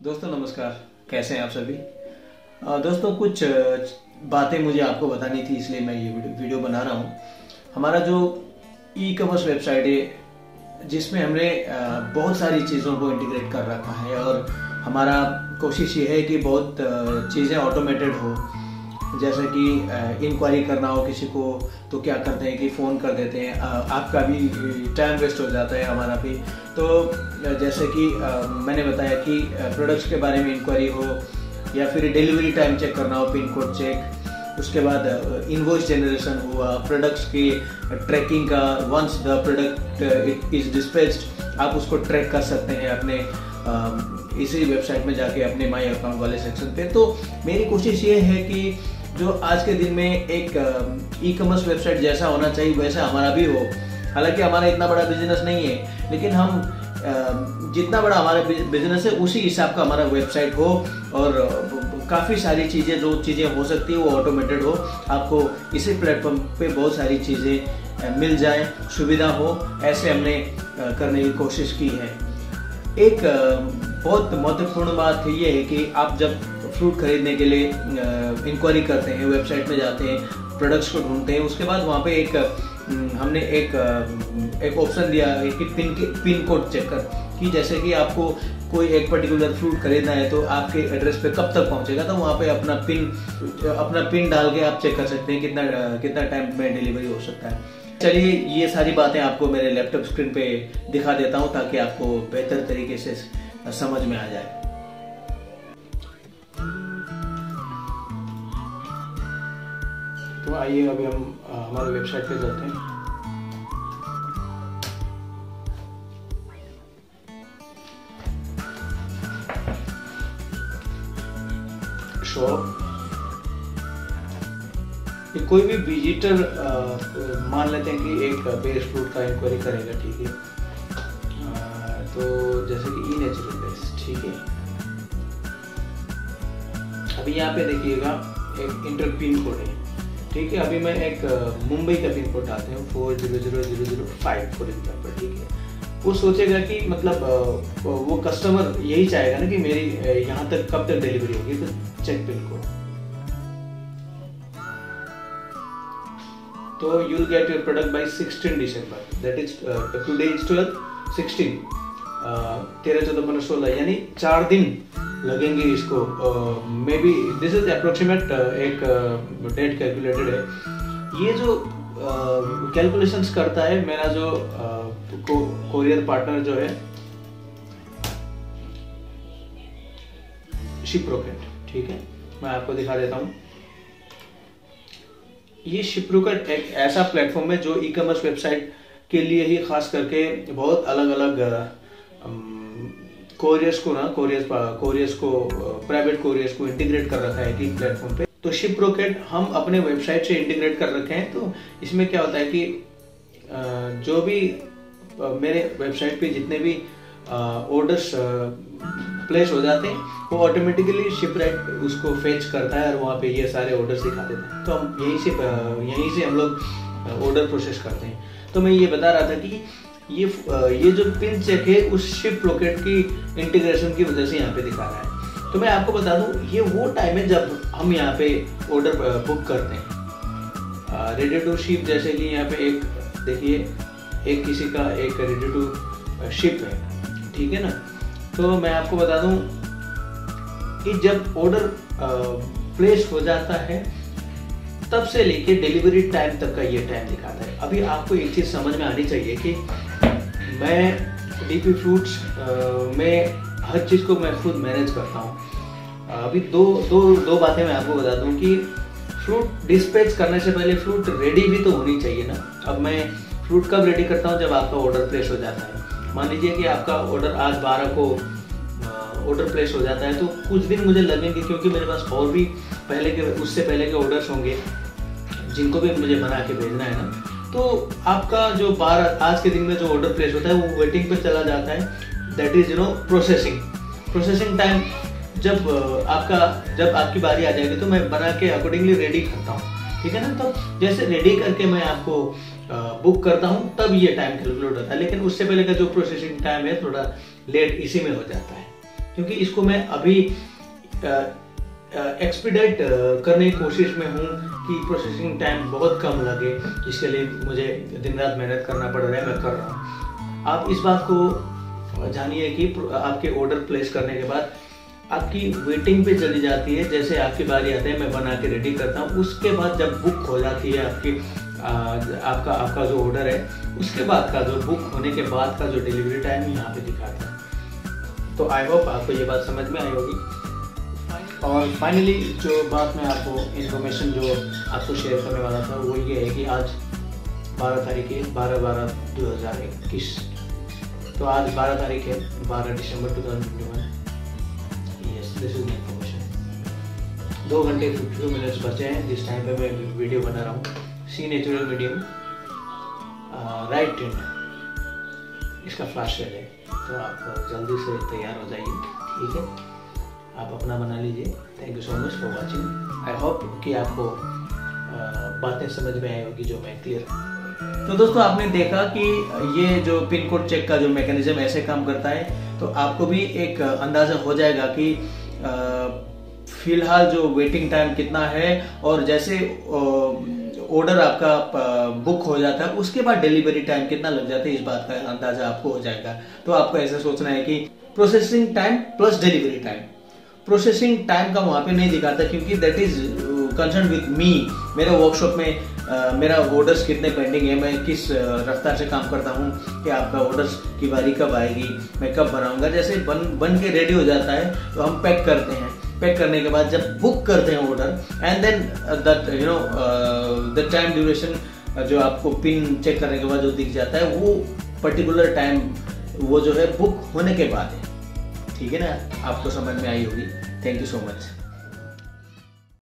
दोस्तों नमस्कार, कैसे हैं आप सभी। दोस्तों कुछ बातें मुझे आपको बतानी थी, इसलिए मैं ये वीडियो बना रहा हूँ। हमारा जो ई कॉमर्स वेबसाइट है जिसमें हमने बहुत सारी चीज़ों को इंटीग्रेट कर रखा है और हमारा कोशिश ये है कि बहुत चीज़ें ऑटोमेटेड हो। जैसे कि इंक्वायरी करना हो किसी को तो क्या करते हैं कि फ़ोन कर देते हैं, आपका भी टाइम वेस्ट हो जाता है, हमारा भी। तो जैसे कि मैंने बताया कि प्रोडक्ट्स के बारे में इंक्वायरी हो या फिर डिलीवरी टाइम चेक करना हो, पिन कोड चेक, उसके बाद इनवॉइस जनरेशन हुआ, प्रोडक्ट्स की ट्रैकिंग का। Once the product it is dispatched आप उसको ट्रैक कर सकते हैं अपने इसी वेबसाइट में जाके अपने माई अकाउंट वाले सेक्शन पे। तो मेरी कोशिश ये है कि जो आज के दिन में एक ई कॉमर्स वेबसाइट जैसा होना चाहिए वैसा हमारा भी हो। हालांकि हमारा इतना बड़ा बिजनेस नहीं है, लेकिन हम जितना बड़ा हमारा बिजनेस है उसी हिसाब का हमारा वेबसाइट हो और काफ़ी सारी चीज़ें जो चीज़ें हो सकती है वो ऑटोमेटेड हो। आपको इसी प्लेटफॉर्म पे बहुत सारी चीज़ें मिल जाए, सुविधा हो, ऐसे हमने करने की कोशिश की है। एक बहुत महत्वपूर्ण बात ये है कि आप जब फ्रूट खरीदने के लिए इंक्वायरी करते हैं, वेबसाइट में जाते हैं, प्रोडक्ट्स को ढूंढते हैं, उसके बाद वहाँ पे हमने एक ऑप्शन दिया है कि पिन कोड चेक कर, कि जैसे कि आपको कोई एक पर्टिकुलर फ्रूट खरीदना है तो आपके एड्रेस पे कब तक पहुँचेगा, तो वहाँ पे अपना पिन डाल के आप चेक कर सकते हैं कितना टाइम में डिलीवरी हो सकता है। चलिए ये सारी बातें आपको मेरे लैपटॉप स्क्रीन पे दिखा देता हूँ ताकि आपको बेहतर तरीके से समझ में आ जाए। तो आइए अभी हम हमारे वेबसाइट पे जाते हैं। शॉप, कोई भी विजिटर मान लेते हैं कि एक बेस फ्रूट का इंक्वायरी करेगा, ठीक है। तो जैसे कि ई नेचुरल बेस, ठीक है। अभी यहाँ पे देखिएगा एक इंटर पिन कोड है, ठीक है। अभी मैं एक मुंबई का पिन कोड डालते हैं 400005 फॉर एग्जाम्पल, ठीक है। वो सोचेगा कि मतलब वो कस्टमर यही चाहेगा ना कि मेरी यहाँ तक कब तक डिलीवरी होगी, तो चेक पिन कोड। तो you will get your product by 16 December, that is today is 12, 16, 13, 14, 15, 16, यानी 4 दिन लगेंगे इसको। May be this is approximate एक डेट कैलकुलेटेड है। ये जो कैलकुलेशंस करता है मेरा जो कोरियर पार्टनर जो है शिप्रोकेट, ठीक है। मैं आपको दिखा देता हूँ। ये शिप्रोकेट एक ऐसा प्लेटफॉर्म है जो ई कॉमर्स वेबसाइट के लिए ही खास करके बहुत अलग अलग कोरियर्स को प्राइवेट कोरियर्स को इंटीग्रेट कर रखा है कि प्लेटफॉर्म पे। तो शिप्रोकेट हम अपने वेबसाइट से इंटीग्रेट कर रखे हैं। तो इसमें क्या होता है कि जो भी मेरे वेबसाइट पे जितने भी ऑर्डर्स प्लेस हो जाते हैं वो ऑटोमेटिकली शिपराइट उसको फेच करता है और वहाँ पे ये सारे ऑर्डर्स दिखा देता है। तो हम यहीं से हम लोग ऑर्डर प्रोसेस करते हैं। तो मैं ये बता रहा था कि ये जो पिन चेक है उस शिप्रोकेट की इंटीग्रेशन की वजह से यहाँ पे दिखा रहा है। तो मैं आपको बता दूं ये वो टाइम है जब हम यहाँ पे ऑर्डर बुक करते हैं रेडी टू शिप। जैसे कि यहाँ पे एक देखिए, एक किसी का एक रेडी टू शिप है, ठीक है ना। तो मैं आपको बता दूं कि जब ऑर्डर प्लेस हो जाता है तब से लेके डिलीवरी टाइम तक का ये टाइम दिखाता है। अभी आपको एक चीज समझ में आनी चाहिए कि मैं डीपी फ्रूट्स में हर चीज को मैं खुद मैनेज करता हूँ। अभी दो बातें मैं आपको बता दूं कि फ्रूट डिस्पैच करने से पहले फ्रूट रेडी भी तो होनी चाहिए ना। अब मैं फ्रूट कब रेडी करता हूँ, जब आपका ऑर्डर प्लेस हो जाता है। मान लीजिए कि आपका ऑर्डर आज 12 को ऑर्डर प्लेस हो जाता है, तो कुछ दिन मुझे लगेंगे क्योंकि मेरे पास और भी उससे पहले के ऑर्डर्स होंगे जिनको भी मुझे बना के भेजना है ना। तो आपका जो आज के दिन में जो ऑर्डर प्लेस होता है वो वेटिंग पे चला जाता है। That is processing time. जब आपकी बारी आ जाएगी तो मैं बना के अकॉर्डिंगली रेडी करता हूँ, ठीक है ना। तो जैसे रेडी करके मैं आपको बुक करता हूँ तब ये टाइम कैलकुलेट होता है, लेकिन उससे पहले का जो प्रोसेसिंग टाइम है थोड़ा लेट इसी में हो जाता है। क्योंकि इसको मैं अभी एक्सपीडाइट करने की कोशिश में हूँ कि प्रोसेसिंग टाइम बहुत कम लगे। इसके लिए मुझे दिन रात मेहनत करना पड़ रहा है, मैं कर रहा हूँ। आप इस बात को जानिए कि आपके ऑर्डर प्लेस करने के बाद आपकी वेटिंग पे चली जाती है। जैसे आपकी बारी आती है, मैं बना के रेडी करता हूँ, उसके बाद जब बुक हो जाती है आपका जो ऑर्डर है, उसके बाद का जो बुक होने के बाद का जो डिलीवरी टाइम यहाँ पे दिखाता है। तो आई होप आपको ये बात समझ में आई होगी। और फाइनली जो बात मैं आपको इन्फॉर्मेशन जो आपको शेयर करने वाला था वो ये है कि आज 12 तारीख है, 12/12/2021। तो आज 12 तारीख है, 12 दिसंबर 2021। Yes, this is information. 2 घंटे 52 मिनट्स बचे हैं जिस टाइम पे मैं वीडियो बना रहा हूँ। C natural medium right tint इसका फ्लैश सेल है, तो आप जल्दी से तैयार हो जाइए, ठीक है। आप अपना बना लीजिए। Thank you so much for watching. I hope कि आपको बातें समझ में आई होगी जो मैं क्लियर। तो दोस्तों, आपने देखा कि ये जो पिन कोड चेक का जो मैकेनिज्म ऐसे काम करता है, तो आपको भी एक अंदाजा हो जाएगा कि फिलहाल जो वेटिंग टाइम कितना है, और जैसे ऑर्डर आपका बुक हो जाता है उसके बाद डिलीवरी टाइम कितना लग जाता है, इस बात का अंदाजा आपको हो जाएगा। तो आपको ऐसा सोचना है कि processing time plus delivery time. Processing time का वहां पे नहीं दिखाता क्योंकि that is concern with me. मेरे वर्कशॉप में मेरा ऑर्डर्स कितने पेंडिंग है, मैं किस रफ्तार से काम करता हूँ कि आपका ऑर्डर्स की बारी कब आएगी, मैं कब बनाऊंगा। जैसे बन के रेडी हो जाता है तो हम पैक करते हैं। पैक करने के बाद जब बुक करते हैं order, and then that the time duration जो आपको पिन चेक करने के बाद जो दिख जाता है, वो पर्टिकुलर टाइम वो जो है बुक होने के बाद है, ठीक है ना। आपको समझ में आई होगी। Thank you so much.